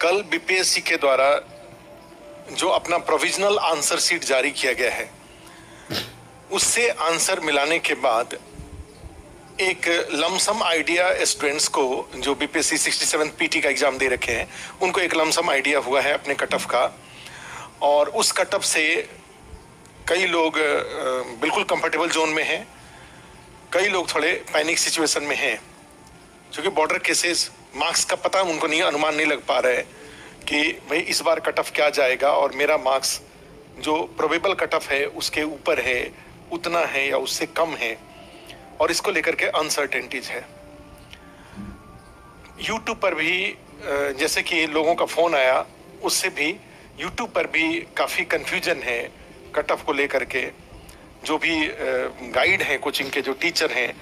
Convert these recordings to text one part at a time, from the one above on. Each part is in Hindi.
कल बीपीएससी के द्वारा जो अपना प्रोविजनल आंसर शीट जारी किया गया है, उससे आंसर मिलाने के बाद एक लमसम आइडिया स्टूडेंट्स को जो बीपीएससी 67 पीटी का एग्जाम दे रखे हैं, उनको एक लमसम आइडिया हुआ है अपने कट ऑफ का। और उस कट ऑफ से कई लोग बिल्कुल कंफर्टेबल जोन में हैं, कई लोग थोड़े पैनिक सिचुएशन में हैं, क्योंकि बॉर्डर केसेस मार्क्स का पता उनको नहीं, अनुमान नहीं लग पा रहा है कि भाई इस बार कट ऑफ क्या जाएगा और मेरा मार्क्स जो प्रोबेबल कट ऑफ है उसके ऊपर है, उतना है या उससे कम है, और इसको लेकर के अनसर्टेनिटीज है। यूट्यूब पर भी जैसे कि लोगों का फोन आया, उससे भी यूट्यूब पर भी काफ़ी कंफ्यूजन है कट ऑफ को लेकर के। जो भी गाइड हैं, कोचिंग के जो टीचर हैं,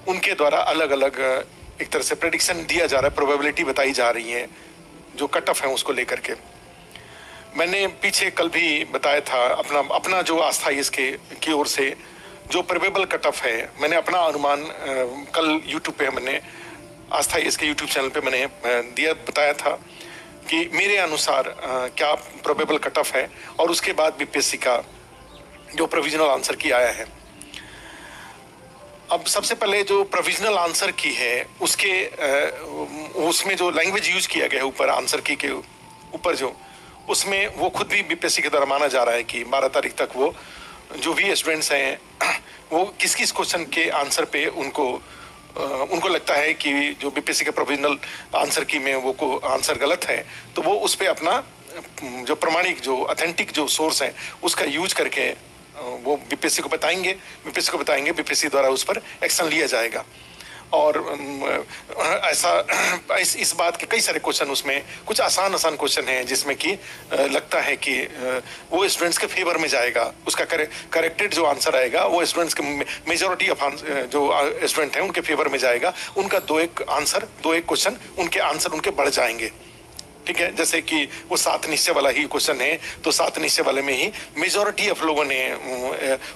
उनके द्वारा अलग अलग एक तरह से प्रेडिक्शन दिया जा रहा है, प्रोबेबिलिटी बताई जा रही है जो कट ऑफ है उसको लेकर के। मैंने पीछे कल भी बताया था अपना जो आस्था इसके की ओर से जो प्रोबेबल कट ऑफ है, मैंने अपना अनुमान कल यूट्यूब पे मैंने आस्था इसके यूट्यूब चैनल पे मैंने बताया था कि मेरे अनुसार क्या प्रोबेबल कट ऑफ है, और उसके बाद बीपीएससी का जो प्रोविजनल आंसर की आया है। अब सबसे पहले जो प्रोविजनल आंसर की है उसमें जो लैंग्वेज यूज किया गया है ऊपर आंसर की के ऊपर, जो उसमें वो खुद भी बीपीएससी के द्वारा माना जा रहा है कि 12 तारीख तक वो जो भी स्टूडेंट्स हैं वो किस किस क्वेश्चन के आंसर पे उनको लगता है कि जो बीपीएससी के प्रोविजनल आंसर की में वो को आंसर गलत है, तो वो उस पे अपना जो प्रमाणिक जो ऑथेंटिक जो सोर्स है उसका यूज करके वो बीपीएससी को बताएंगे, बीपीएससी द्वारा उस पर एक्शन लिया जाएगा। और ऐसा इस बात के कई सारे क्वेश्चन, उसमें कुछ आसान क्वेश्चन हैं जिसमें कि लगता है कि वो स्टूडेंट्स के फेवर में जाएगा, उसका करेक्टेड जो आंसर आएगा वो स्टूडेंट्स के मेजॉरिटी ऑफ जो स्टूडेंट हैं उनके फेवर में जाएगा। उनका दो एक क्वेश्चन उनके आंसर उनके बढ़ जाएंगे, ठीक है। जैसे कि वो 7 निश्चय वाला ही क्वेश्चन है, तो 7 निश्चय वाले में ही मेजॉरिटी ऑफ लोगों ने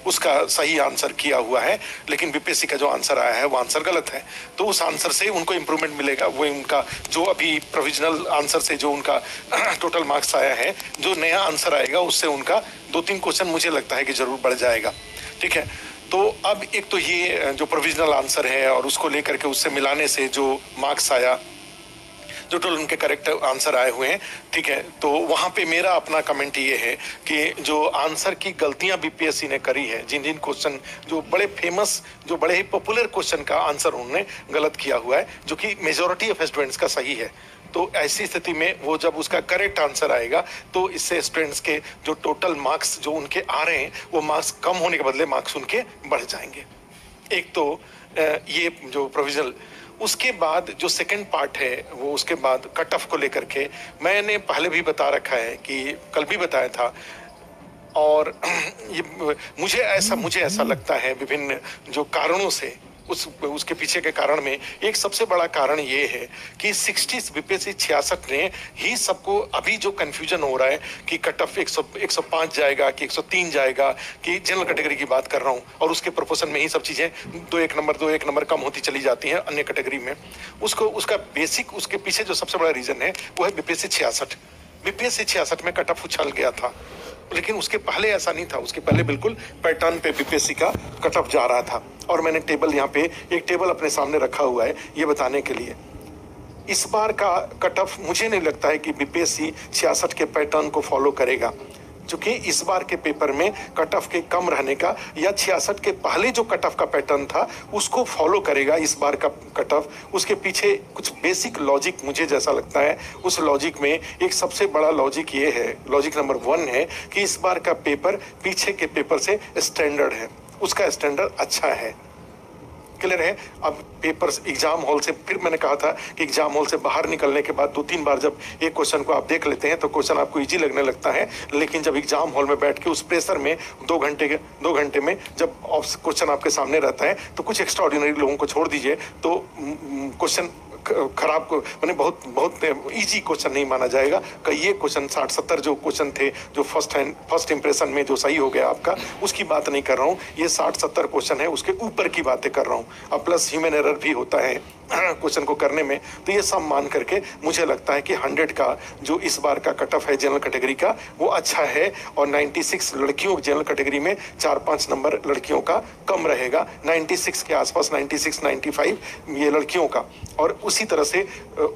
उसका सही आंसर किया हुआ है, लेकिन बीपीएससी का जो आंसर आया है वो आंसर गलत है, तो उस आंसर से उनको इम्प्रूवमेंट मिलेगा। वो उनका जो अभी प्रोविजनल आंसर से जो उनका टोटल मार्क्स आया है, जो नया आंसर आएगा उससे उनका 2-3 क्वेश्चन मुझे लगता है कि जरूर बढ़ जाएगा, ठीक है। तो अब एक तो ये जो प्रोविजनल आंसर है और उसको लेकर के उससे मिलाने से जो मार्क्स आया, जो टोटल उनके करेक्ट आंसर आए हुए हैं, ठीक है। तो वहां पे मेरा अपना कमेंट ये है कि जो आंसर की गलतियां बीपीएससी ने करी है, जिन क्वेश्चन जो बड़े फेमस, जो बड़े ही पॉपुलर क्वेश्चन का आंसर उन्होंने गलत किया हुआ है, जो कि मेजॉरिटी ऑफ स्टूडेंट्स का सही है, तो ऐसी स्थिति में वो जब उसका करेक्ट आंसर आएगा तो इससे स्टूडेंट्स के जो टोटल मार्क्स जो उनके आ रहे हैं वो मार्क्स कम होने के बदले मार्क्स उनके बढ़ जाएंगे। एक तो ये जो प्रोविजनल, उसके बाद जो सेकंड पार्ट है वो उसके बाद कट ऑफ को लेकर के मैंने पहले भी बता रखा है कि कल भी बताया था, और ये मुझे ऐसा लगता है विभिन्न जो कारणों से उसके पीछे के कारण में एक सबसे बड़ा कारण ये है कि 60 बीपीएससी 66 ने ही सबको अभी जो कंफ्यूजन हो रहा है कि कट ऑफ 105 जाएगा कि 103 जाएगा, कि जनरल कैटेगरी की बात कर रहा हूँ, और उसके प्रोपोर्शन में ही सब चीजें 2-1 नंबर कम होती चली जाती हैं अन्य कैटेगरी में। उसका बेसिक उसके पीछे जो सबसे बड़ा रीजन है वो है बीपीएससी 66 में कट ऑफ उछल गया था, लेकिन उसके पहले ऐसा नहीं था। उसके पहले बिल्कुल पैटर्न पे बीपीएससी का कट ऑफ जा रहा था, और मैंने टेबल यहाँ पे एक टेबल अपने सामने रखा हुआ है ये बताने के लिए। इस बार का कट ऑफ मुझे नहीं लगता है कि बीपीएससी 66 के पैटर्न को फॉलो करेगा, क्योंकि इस बार के पेपर में कट ऑफ के कम रहने का या 66 के पहले जो कट ऑफ का पैटर्न था उसको फॉलो करेगा इस बार का कट ऑफ। उसके पीछे कुछ बेसिक लॉजिक मुझे जैसा लगता है, उस लॉजिक में एक सबसे बड़ा लॉजिक ये है, लॉजिक नंबर 1 है कि इस बार का पेपर पीछे के पेपर से स्टैंडर्ड है, उसका स्टैंडर्ड अच्छा है, क्लियर है। अब पेपर्स एग्जाम हॉल से, फिर मैंने कहा था कि एग्जाम हॉल से बाहर निकलने के बाद 2-3 बार जब एक क्वेश्चन को आप देख लेते हैं तो क्वेश्चन आपको इजी लगने लगता है, लेकिन जब एग्जाम हॉल में बैठ के उस प्रेशर में 2 घंटे में जब क्वेश्चन आपके सामने रहता है तो कुछ एक्स्ट्राऑर्डिनरी लोगों को छोड़ दीजिए तो क्वेश्चन खराब मैंने बहुत बहुत इजी क्वेश्चन नहीं माना जाएगा कि ये क्वेश्चन 60-70 जो क्वेश्चन थे जो फर्स्ट इंप्रेशन में जो सही हो गया आपका, उसकी बात नहीं कर रहा हूँ। ये 60-70 क्वेश्चन है उसके ऊपर की बातें कर रहा हूँ। अब प्लस ह्यूमन एरर भी होता है क्वेश्चन को करने में। तो ये सब मान करके मुझे लगता है कि 100 का जो इस बार का कट ऑफ है जनरल कैटेगरी का वो अच्छा है, और 96 लड़कियों जनरल कैटेगरी में 4-5 नंबर लड़कियों का कम रहेगा, 96 के आसपास 96-95 ये लड़कियों का। और उसी तरह से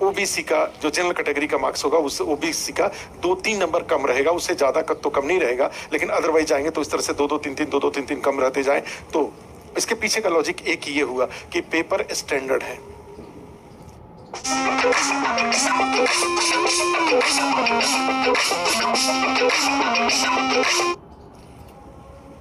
ओबीसी का जो जनरल कैटेगरी का मार्क्स होगा उस ओबीसी का 2-3 नंबर कम रहेगा, उससे ज्यादा तो कम नहीं रहेगा, लेकिन अदरवाइज जाएंगे तो इस तरह से 2-2-3-3 कम रहते जाएं। तो इसके पीछे का लॉजिक एक ही ये हुआ कि पेपर स्टैंडर्ड है।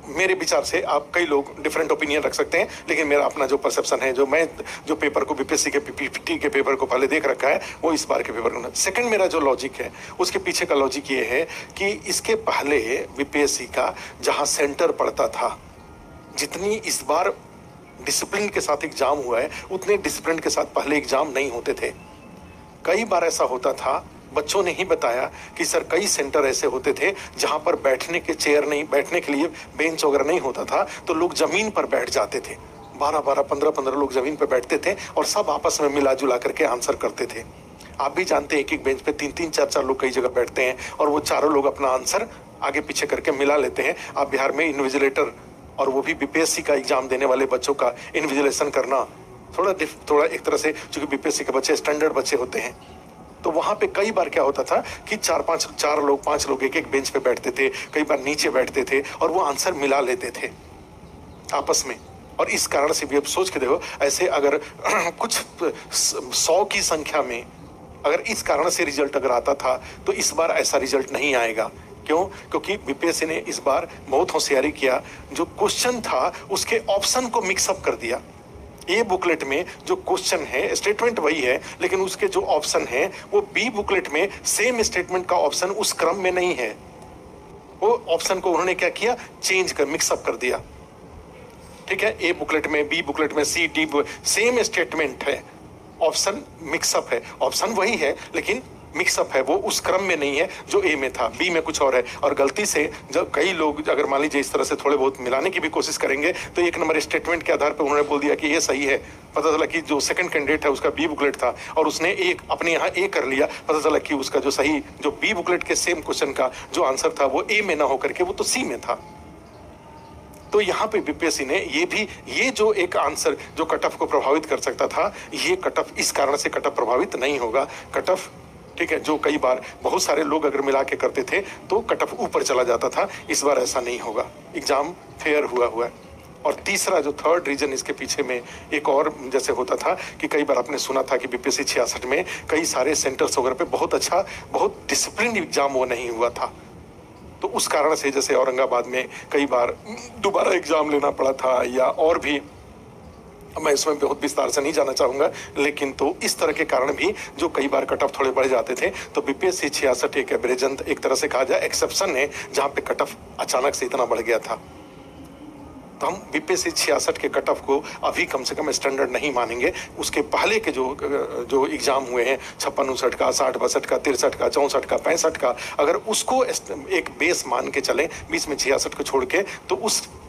मेरे विचार से आप कई लोग डिफरेंट ओपिनियन रख सकते हैं, लेकिन मेरा अपना जो परसेप्शन है, जो पेपर को बीपीएससी के पीपीटी के पेपर को पहले देख रखा है, वो इस बार के पेपर को। सेकंड मेरा जो लॉजिक है उसके पीछे का लॉजिक ये है कि इसके पहले बीपीएससी का जहां सेंटर पड़ता था, जितनी इस बार डिसिप्लिन के साथ एग्जाम हुआ है उतने डिसिप्लिन के साथ पहले एग्जाम नहीं होते थे। कई बार ऐसा होता था, बच्चों ने ही बताया कि सर कई सेंटर ऐसे होते थे जहां पर बैठने के चेयर नहीं, बैठने के लिए बेंच वगैरह नहीं होता था, तो लोग जमीन पर बैठ जाते थे। 12-12, 15-15 लोग जमीन पर बैठते थे और सब आपस में मिला जुला करके आंसर करते थे। आप भी जानते हैं एक बेंच पे 3-3, 4-4 लोग कई जगह बैठते हैं और वो चारों लोग अपना आंसर आगे पीछे करके मिला लेते हैं। आप बिहार में इन्विजिलेटर, और वो भी बीपीएससी का एग्जाम देने वाले बच्चों का इन्विजिलेशन करना थोड़ा एक तरह से, चूंकि बीपीएससी के बच्चे स्टैंडर्ड बच्चे होते हैं, तो वहां पे कई बार क्या होता था कि 5 लोग एक बेंच पे बैठते थे, कई बार नीचे बैठते थे और वो आंसर मिला लेते थे आपस में। और इस कारण से भी अब सोच के देखो, ऐसे अगर कुछ 100 की संख्या में अगर इस कारण से रिजल्ट अगर आता था, तो इस बार ऐसा रिजल्ट नहीं आएगा। क्यों? क्योंकि बीपीएससी ने इस बार बहुत होशियारी किया, जो क्वेश्चन था उसके ऑप्शन को मिक्सअप कर दिया। ए बुकलेट में जो क्वेश्चन है, स्टेटमेंट वही है, लेकिन उसके जो ऑप्शन है वो बी बुकलेट में सेम स्टेटमेंट का ऑप्शन उस क्रम में नहीं है। वो ऑप्शन को उन्होंने क्या किया, चेंज कर मिक्सअप कर दिया। ठीक है, ए बुकलेट में, बी बुकलेट में, सी डी सेम स्टेटमेंट है, ऑप्शन मिक्सअप है। ऑप्शन वही है लेकिन मिक्सअप है, वो उस क्रम में नहीं है जो ए में था, बी में कुछ और है। और गलती से जब कई लोग अगर मान लीजिए इस तरह से थोड़े बहुत मिलाने की भी कोशिश करेंगे, तो 1 नंबर स्टेटमेंट के आधार पर उन्होंने बोल दिया कि ये सही है। पता चला कि जो सेकंड कैंडिडेट है उसका बी बुकलेट था और उसने एक अपने यहाँ ए कर लिया। पता चला कि उसका जो सही, जो बी बुकलेट के सेम क्वेश्चन का जो आंसर था वो ए में ना होकर के वो तो सी में था। तो यहाँ पे बीपीएससी ने ये जो एक आंसर जो कट ऑफ को प्रभावित कर सकता था, ये कट ऑफ इस कारण से कट ऑफ प्रभावित नहीं होगा। कट ऑफ ठीक है, जो कई बार बहुत सारे लोग अगर मिला के करते थे तो कट ऑफ ऊपर चला जाता था, इस बार ऐसा नहीं होगा। एग्जाम फेयर हुआ है। और तीसरा जो थर्ड रीजन इसके पीछे में एक और जैसे होता था कि कई बार आपने सुना था कि बीपीएससी 66 में कई सारे सेंटर्स वगैरह पे बहुत अच्छा, बहुत डिसिप्लिन एग्जाम वो नहीं हुआ था। तो उस कारण से जैसे औरंगाबाद में कई बार दोबारा एग्जाम लेना पड़ा था, या और भी, मैं इसमें बहुत विस्तार से नहीं जाना चाहूंगा, लेकिन तो इस तरह के कारण भी जो कई बार कट ऑफ थोड़े बढ़ जाते थे। तो बीपीएससी 66 एक एवरेजन, एक तरह से कहा जाए एक्सेप्शन है, जहां पे कट ऑफ अचानक से इतना बढ़ गया था। तो हम बीपीएससी 66 के कट ऑफ को अभी कम से कम स्टैंडर्ड नहीं मानेंगे। उसके पहले के जो एग्जाम हुए हैं 56-59 का, 60-62 का, 63 का, 64 का, 65 का, अगर उसको एक बेस मान के चले, बीच में 66 को छोड़ के, तो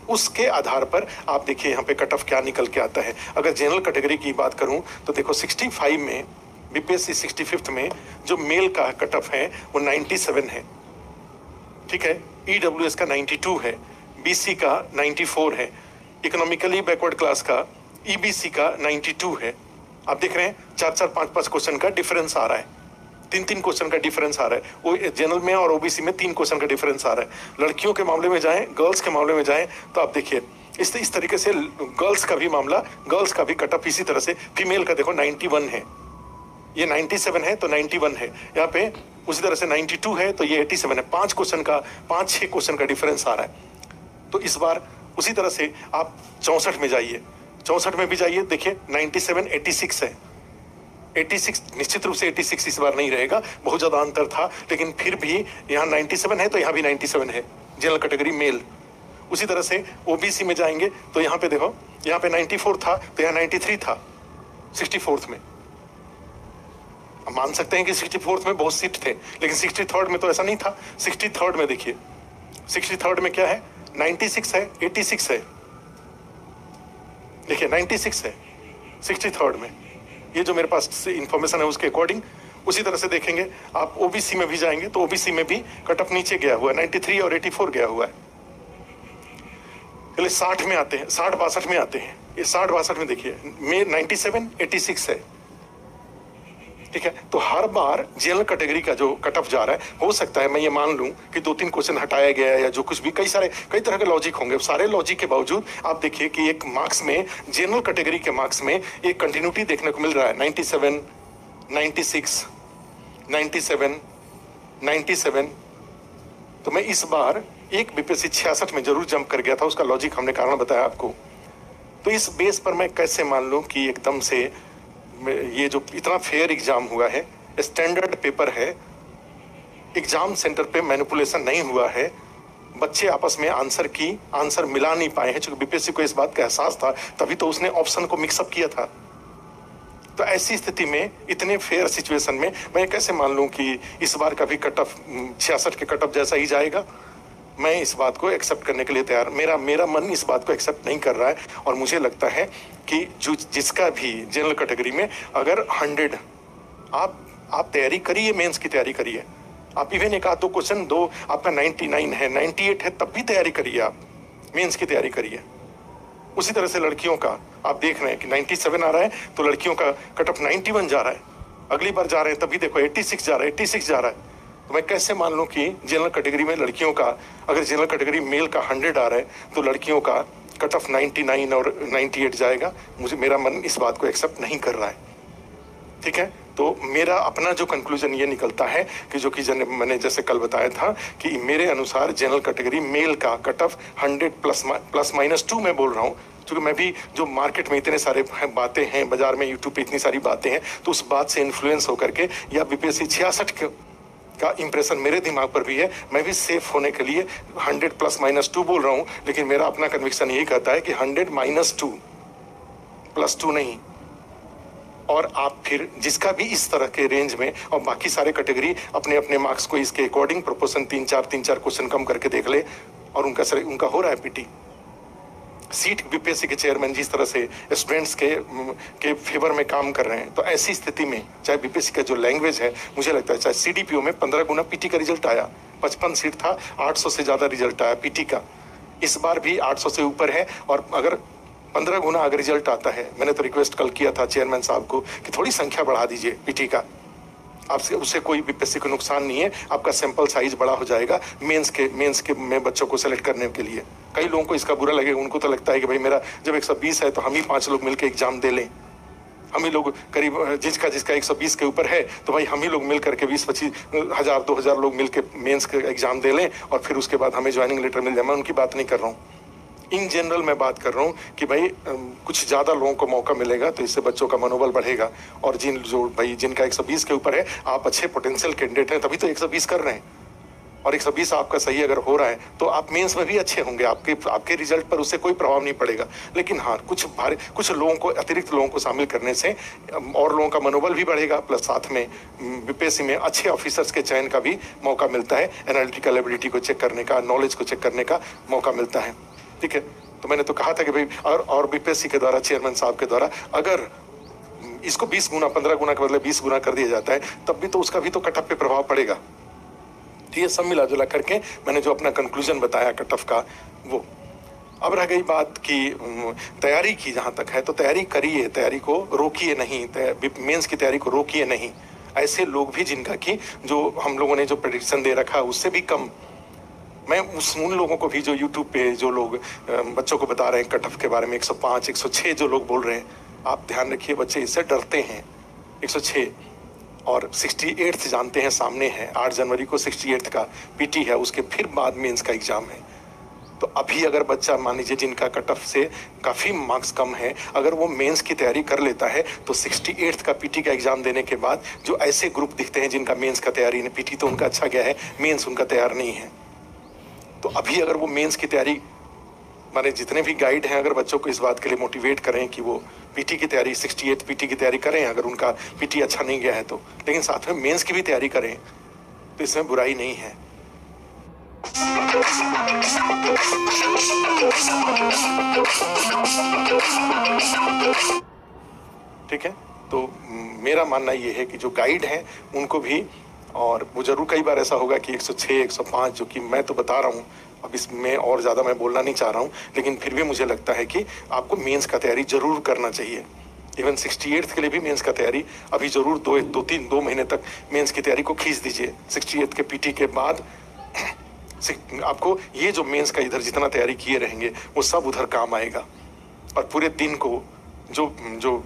उसके आधार पर आप देखिए यहाँ पे कट ऑफ क्या निकल के आता है। अगर जनरल कैटेगरी की बात करूं तो देखो 65 में, बीपीएससी 65 में जो मेल का कट ऑफ है वो 97 है। ठीक है, ईडब्ल्यूएस का 92 है, बीसी का 94 है, इकोनॉमिकली बैकवर्ड क्लास का ईबीसी का 92 है। आप देख रहे हैं 4-4, 5-5 क्वेश्चन का डिफरेंस आ रहा है, 3-3 क्वेश्चन का डिफरेंस आ रहा है। वो जनरल में और ओबीसी में 3 क्वेश्चन का डिफरेंस आ रहा है। लड़कियों के मामले में जाएं, गर्ल्स के मामले में जाएं, तो आप देखिए इस तरीके से गर्ल्स का भी मामला, गर्ल्स का भी कट ऑफ इसी तरह से। फीमेल का देखो 91 है, ये 97 है तो 91 है, यहाँ पे उसी तरह से 92 है तो ये 87 है। 5-6 क्वेश्चन का डिफरेंस आ रहा है। तो इस बार उसी तरह से आप 64 में जाइए, 64 में भी जाइए, देखिए 97, 86 है। 86 निश्चित रूप से 86 इस बार नहीं रहेगा, बहुत ज्यादा अंतर था, लेकिन फिर भी यहाँ 97 है तो यहाँ भी 97 है, जनरल कैटेगरी मेल। उसी तरह से ओबीसी में जाएंगे तो यहाँ पे देखो, यहाँ पे 94 था तो यहाँ 93 था 64th में। हम मान सकते हैं कि 64th में बहुत सीट थे, लेकिन 63rd में तो ऐसा नहीं था। 63rd में देखिए, 63rd में क्या है, 96 है, 86 है, देखिए 96 है 63rd में। ये जो मेरे पास इंफॉर्मेशन है उसके अकॉर्डिंग। उसी तरह से देखेंगे आप ओबीसी में भी जाएंगे तो ओबीसी में भी कट ऑफ नीचे गया हुआ है, 93 और 84 गया हुआ है। चलिए 60 में आते हैं, 60-62 में आते हैं। ये 60-62 में देखिए में 97, 86 है, ठीक है। तो हर बार जनरल कैटेगरी का जो कट ऑफ जा रहा है, हो सकता है मैं ये मान लूं कि 2-3 क्वेश्चन हटाया गया है या जो कुछ भी, कई तरह के लॉजिक होंगे। सारे लॉजिक के बावजूद आप देखिए कि एक मार्क्स में, जनरल कैटेगरी के मार्क्स में एक कंटिन्यूटी देखने को मिल रहा है। 97, 96, 97, 97। तो मैं इस बार एक बीपीएससी 66 में जरूर जंप कर गया था, उसका लॉजिक हमने कारण बताया आपको। तो इस बेस पर मैं कैसे मान लूं कि एकदम से ये जो इतना फेयर एग्जाम हुआ है, स्टैंडर्ड पेपर है, एग्जाम सेंटर पे मैनिपुलेशन नहीं हुआ है, बच्चे आपस में आंसर मिला नहीं पाए हैं, क्योंकि बीपीएससी को इस बात का एहसास था, तभी तो उसने ऑप्शन को मिक्सअप किया था। तो ऐसी स्थिति में, इतने फेयर सिचुएशन में मैं कैसे मान लूं कि इस बार का भी कट ऑफ 66 के कट ऑफ जैसा ही जाएगा। मैं इस बात को एक्सेप्ट करने के लिए तैयार, मेरा मन इस बात को एक्सेप्ट नहीं कर रहा है। और मुझे लगता है कि जिसका भी जनरल कैटेगरी में अगर 100 आप तैयारी करिए, मेंस की तैयारी करिए, आप इवन एक आध दो क्वेश्चन दो, आपका 99 है, 98 है, तब भी तैयारी करिए, आप मेंस की तैयारी करिए। उसी तरह से लड़कियों का आप देख रहे हैं कि 97 आ रहा है, तो लड़कियों का कट ऑफ 91 जा रहा है। अगली बार जा रहे हैं तभी देखो 86 जा रहा है, 86 जा रहा है। तो मैं कैसे मान लूं कि जनरल कैटेगरी में लड़कियों का, अगर जनरल कैटेगरी मेल का 100 आ रहा है, तो लड़कियों का कट ऑफ 99 और 98 जाएगा। मेरा मन इस बात को एक्सेप्ट नहीं कर रहा है, ठीक है। तो मेरा अपना जो कंक्लूजन ये निकलता है कि जो कि मैंने जैसे कल बताया था कि मेरे अनुसार जनरल कैटेगरी मेल का कट ऑफ 100 +-2 मैं बोल रहा हूँ, क्योंकि मैं भी जो मार्केट में इतने सारे बातें हैं, बाजार में यूट्यूब पे इतनी सारी बातें हैं, तो उस बात से इन्फ्लुएंस होकर के या बीपीएससी 66 का इंप्रेशन मेरे दिमाग पर भी है, मैं भी सेफ होने के लिए 100 +-2 बोल रहा हूँ। लेकिन मेरा अपना कन्विक्शन यही कहता है कि 100 -2 +2 नहीं। और आप फिर जिसका भी इस तरह के रेंज में, और बाकी सारे कैटेगरी अपने अपने मार्क्स को इसके अकॉर्डिंग प्रोपोर्शन 3-4 क्वेश्चन कम करके देख ले, और उनका हो रहा है पीटी। सीट बीपीएससी के चेयरमैन जिस तरह से स्टूडेंट्स के फेवर में काम कर रहे हैं, तो ऐसी स्थिति में चाहे बीपीएससी का जो लैंग्वेज है, मुझे लगता है चाहे सीडीपीओ में 15 गुना पीटी का रिजल्ट आया, 55 सीट था, 800 से ज्यादा रिजल्ट आया पीटी का। इस बार भी 800 से ऊपर है, और अगर 15 गुना अगर रिजल्ट आता है, मैंने तो रिक्वेस्ट कल किया था चेयरमैन साहब को कि थोड़ी संख्या बढ़ा दीजिए पीटी का, आपसे उससे कोई बीपीएससी को नुकसान नहीं है, आपका सैंपल साइज बड़ा हो जाएगा मेंस के में बच्चों को सेलेक्ट करने के लिए। कई लोगों को इसका बुरा लगेगा, उनको तो लगता है कि भाई मेरा जब 120 है तो हम ही 5 लोग मिलकर एग्जाम दे लें, हम ही लोग करीब जिसका 120 के ऊपर है, तो भाई हम ही लोग मिल करके 20-25 हज़ार 2,000 लोग मिलकर मेंस का एग्जाम दे लें, और फिर उसके बाद हमें ज्वाइनिंग लेटर मिल जाए। मैं उनकी बात नहीं कर रहा हूँ, इन जनरल मैं बात कर रहा हूँ कि भाई कुछ ज़्यादा लोगों को मौका मिलेगा तो इससे बच्चों का मनोबल बढ़ेगा। और जिनका 120 के ऊपर है, आप अच्छे पोटेंशियल कैंडिडेट हैं, तभी तो 120 कर रहे हैं, और 120 आपका सही अगर हो रहा है तो आप मेंस में भी अच्छे होंगे, आपके रिजल्ट पर उससे कोई प्रभाव नहीं पड़ेगा। लेकिन हाँ, कुछ लोगों को, अतिरिक्त लोगों को शामिल करने से और लोगों का मनोबल भी बढ़ेगा, प्लस साथ में बीपीएससी में अच्छे ऑफिसर्स के चयन का भी मौका मिलता है, एनालिटिकल एबिलिटी को चेक करने का, नॉलेज को चेक करने का मौका मिलता है, ठीक है। तो मैंने तो कहा था कि भाई, और बीपीएससी के द्वारा, चेयरमैन साहब के द्वारा अगर इसको 20 गुना, 15 गुना के बदले 20 गुना कर दिया जाता है, तब भी तो उसका भी तो कट ऑफ पे प्रभाव पड़ेगा। तो ये सब मिला जुला करके मैंने जो अपना कंक्लूजन बताया कट ऑफ का, वो। अब रह गई बात की तैयारी की, जहाँ तक है तो तैयारी करिए, तैयारी को रोकिए नहीं, मेंस की तैयारी को रोकिए नहीं। ऐसे लोग भी जिनका कि जो हम लोगों ने जो प्रेडिक्शन दे रखा उससे भी कम, मैं उन लोगों को भी जो यूट्यूब पे जो लोग बच्चों को बता रहे हैं कट ऑफ के बारे में, 105, 106 जो लोग बोल रहे हैं, आप ध्यान रखिए, बच्चे इससे डरते हैं। 106 और 68 जानते हैं सामने है, 8 जनवरी को 68 का पीटी है, उसके फिर बाद मेंस का एग्जाम है। तो अभी अगर बच्चा, मान लीजिए जिनका कट ऑफ से काफ़ी मार्क्स कम है, अगर वो मेंस की तैयारी कर लेता है, तो 68 का पीटी का एग्जाम देने के बाद जो ऐसे ग्रुप दिखते हैं जिनका मेंस का तैयारी नहीं, पीटी तो उनका अच्छा गया है, मेंस उनका तैयार नहीं है, तो अभी अगर वो मेंस की तैयारी, माने जितने भी गाइड हैं, अगर बच्चों को इस बात के लिए मोटिवेट करें कि वो पीटी की तैयारी 68 पीटी की तैयारी करें, अगर उनका पीटी अच्छा नहीं गया है तो, लेकिन साथ में मेंस की भी तैयारी करें, तो इसमें बुराई नहीं है। ठीक है, तो मेरा मानना ये है कि जो गाइड हैं उनको भी, और वो जरूर कई बार ऐसा होगा कि 106 105 जो कि मैं तो बता रहा हूँ, अब इसमें और ज़्यादा मैं बोलना नहीं चाह रहा हूँ, लेकिन फिर भी मुझे लगता है कि आपको मेंस का तैयारी जरूर करना चाहिए। इवन 68th के लिए भी मेंस का तैयारी अभी जरूर 2 महीने तक मेंस की तैयारी को खींच दीजिए। 68th के पीटी के बाद आपको ये जो मेंस का इधर जितना तैयारी किए रहेंगे वो सब उधर काम आएगा। और पूरे दिन को जो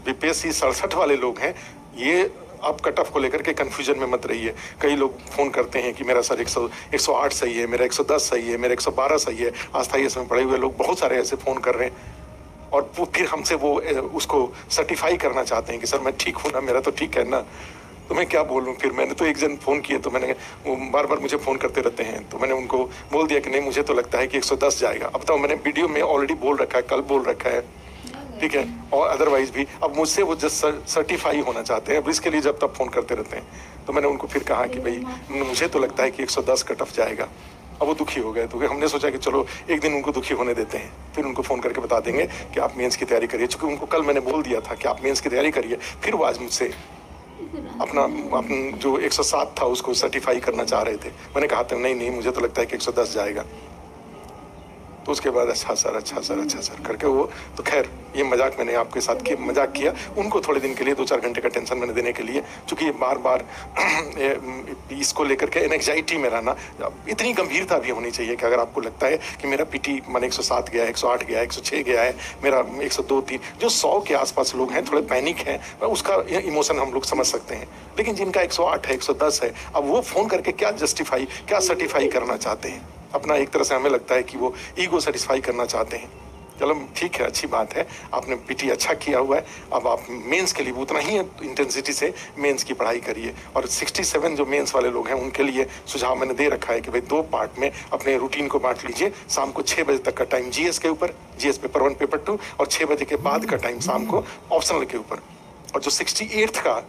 बीपीएससी 67 वाले लोग हैं, ये अब कट ऑफ को लेकर के कंफ्यूजन में मत रहिए। कई लोग फोन करते हैं कि मेरा सर 108 सही है, मेरा 110 सही है, मेरा 112 सही है। आस्था में पढ़े हुए लोग बहुत सारे ऐसे फोन कर रहे हैं और फिर हमसे वो उसको सर्टिफाई करना चाहते हैं कि सर मैं ठीक हूँ ना, मेरा तो ठीक है ना। तो मैं क्या बोलूँ फिर। मैंने तो एक जन फ़ोन किए तो मैंने, वो बार बार मुझे फ़ोन करते रहते हैं, तो मैंने उनको बोल दिया कि नहीं मुझे तो लगता है कि 110 जाएगा। अब तो मैंने वीडियो में ऑलरेडी बोल रखा है, कल बोल रखा है, ठीक है, और अदरवाइज भी अब मुझसे वो जस्ट सर्टिफाई होना चाहते हैं। अब इसके लिए जब तक फ़ोन करते रहते हैं, तो मैंने उनको फिर कहा कि भाई मुझे तो लगता है कि 110 कट ऑफ जाएगा। अब वो दुखी हो गए, तो हमने सोचा कि चलो एक दिन उनको दुखी होने देते हैं, फिर उनको फ़ोन करके बता देंगे कि आप मेंस की तैयारी करिए। चूँकि उनको कल मैंने बोल दिया था कि आप मेंस की तैयारी करिए, फिर वो आज मुझसे अपना जो 107 था उसको सर्टिफाई करना चाह रहे थे। मैंने कहा था नहीं मुझे तो लगता है कि 110 जाएगा। तो उसके बाद अच्छा सर करके वो, तो खैर ये मजाक मैंने आपके साथ मजाक किया। उनको थोड़े दिन के लिए 2-4 घंटे का टेंशन मैंने देने के लिए, क्योंकि ये बार बार इसको लेकर के एंग्जाइटी में रहना, इतनी गंभीरता भी होनी चाहिए कि अगर आपको लगता है कि मेरा पीटी मैंने 107 गया है, 108 गया है, 106 गया है, मेरा 102-3, जो 100 के आसपास लोग हैं थोड़े पैनिक हैं, उसका इमोशन हम लोग समझ सकते हैं। लेकिन जिनका 108 है, 110 है, अब वो फ़ोन करके क्या सर्टिफाई करना चाहते हैं अपना, एक तरह से हमें लगता है कि वो ईगो सेटिस्फाई करना चाहते हैं। चलो ठीक है, अच्छी बात है, आपने पीटी अच्छा किया हुआ है। अब आप मेंस के लिए उतना ही इंटेंसिटी से मेंस की पढ़ाई करिए। और 67 जो मेंस वाले लोग हैं उनके लिए सुझाव मैंने दे रखा है कि भाई 2 पार्ट में अपने रूटीन को बांट लीजिए। शाम को 6 बजे तक का टाइम जीएस के ऊपर, जीएस पेपर 1 पेपर 2, और 6 बजे के बाद का टाइम शाम को ऑप्शनल के ऊपर। और जो 68th का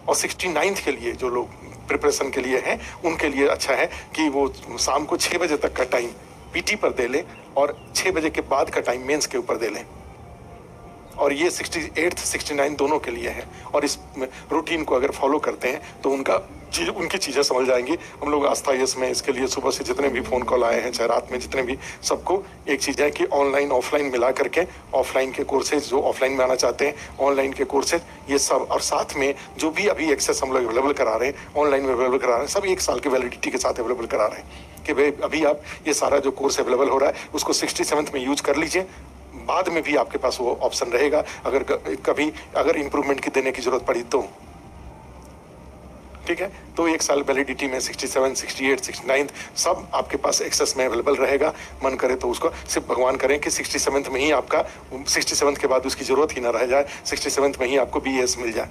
और 69th के लिए जो लोग प्रिपरेशन के लिए हैं, उनके लिए अच्छा है कि वो शाम को 6 बजे तक का टाइम पीटी पर दे लें और 6 बजे के बाद का टाइम मेंस के ऊपर दे लें। और ये 68 69 दोनों के लिए है। और इस रूटीन को अगर फॉलो करते हैं तो उनकी चीज़ें समझ जाएंगी। हम लोग आस्था यस में इसके लिए सुबह से जितने भी फ़ोन कॉल आए हैं, चाहे रात में जितने भी, सबको एक चीज़ है कि ऑनलाइन ऑफलाइन मिला करके, ऑफलाइन के कोर्सेज जो ऑफलाइन में आना चाहते हैं, ऑनलाइन के कोर्सेज ये सब, और साथ में जो भी अभी एक्सेस हम लोग अवेलेबल करा रहे हैं, ऑनलाइन में अवेलेबल करा रहे हैं, सब 1 साल की वैलिडिटी के साथ अवेलेबल करा रहे हैं कि भाई अभी आप ये सारा जो कोर्स अवेलेबल हो रहा है उसको 67th में यूज कर लीजिए। बाद में भी आपके पास वो ऑप्शन रहेगा अगर कभी इम्प्रूवमेंट की देने की जरूरत पड़ी तो, ठीक है। तो 1 साल वैलिडिटी में 67, 68, 69 सब आपके पास एक्सेस में अवेलेबल रहेगा। मन करे तो उसको, सिर्फ भगवान करें कि 67th में ही आपका, 67th के बाद उसकी जरूरत ही ना रह जाए, 67th में ही आपको बीएस मिल जाए।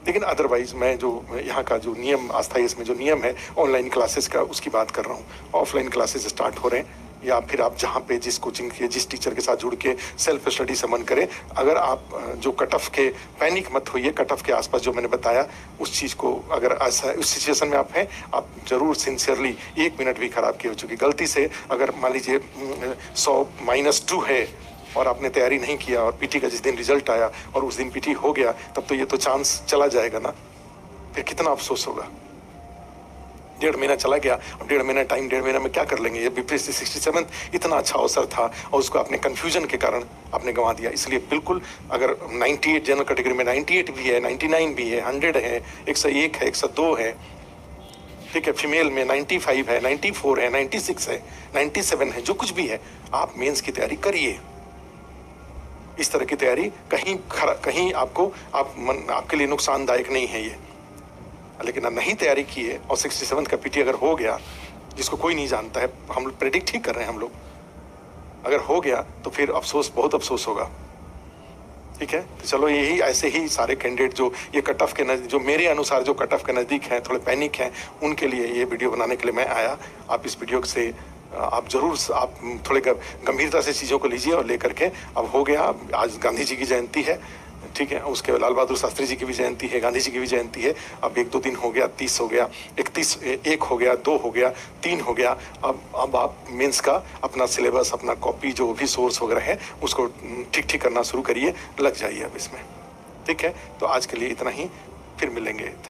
लेकिन अदरवाइज मैं जो यहाँ का जो नियम, आस्था इसमें जो नियम है ऑनलाइन क्लासेस का, उसकी बात कर रहा हूँ। ऑफलाइन क्लासेस स्टार्ट हो रहे हैं, या फिर आप जहाँ पे जिस कोचिंग के जिस टीचर के साथ जुड़ के सेल्फ स्टडी से मन करें। अगर आप जो कट ऑफ के, पैनिक मत होइए, कट ऑफ के आसपास जो मैंने बताया उस चीज़ को, अगर ऐसा उस सिचुएशन में आप हैं, आप जरूर सिंसियरली 1 मिनट भी खराब किए हो चुकी गलती से, अगर मान लीजिए 100 -2 है और आपने तैयारी नहीं किया और पीटी का जिस दिन रिजल्ट आया और उस दिन पीटी हो गया, तब तो ये तो चांस चला जाएगा ना, फिर कितना अफसोस होगा। 1.5 महीना चला गया, अब 1.5 महीना टाइम, 1.5 महीना में क्या कर लेंगे। ये बीपीएससी 67 इतना अच्छा अवसर था और उसको आपने कंफ्यूजन के कारण आपने गंवा दिया। इसलिए बिल्कुल, अगर 98 जनरल कैटेगरी में 98 भी है, 99 भी है, 100 है, 101 है, 102 है, ठीक है, फीमेल में 95 है, 94 है, 96 है, 97 है, जो कुछ भी है, आप मेंस की तैयारी करिए। इस तरह की तैयारी कहीं आपके लिए नुकसानदायक नहीं है ये। लेकिन अब नहीं तैयारी की है और 67 का पीटी अगर हो गया, जिसको कोई नहीं जानता है, हम लोग प्रेडिक्ट ही कर रहे हैं हम लोग, अगर हो गया तो फिर अफसोस, बहुत अफसोस होगा। ठीक है, तो चलो यही ऐसे ही सारे कैंडिडेट जो ये कट ऑफ के नजदीक, जो मेरे अनुसार जो कट ऑफ के नज़दीक हैं, थोड़े पैनिक हैं, उनके लिए ये वीडियो बनाने के लिए मैं आया। आप इस वीडियो से आप जरूर आप थोड़े गंभीरता से चीज़ों को लीजिए और लेकर के अब हो गया। आज गांधी जी की जयंती है, ठीक है, उसके लाल बहादुर शास्त्री जी की भी जयंती है, गांधी जी की भी जयंती है। अब 1 2 दिन हो गया, 30 हो गया, 31 1 हो गया, 2 हो गया, 3 हो गया। अब आप मेंस का अपना सिलेबस, अपना कॉपी, जो भी सोर्स वगैरह है उसको ठीक करना शुरू करिए, लग जाइए अब इसमें। ठीक है, तो आज के लिए इतना ही, फिर मिलेंगे।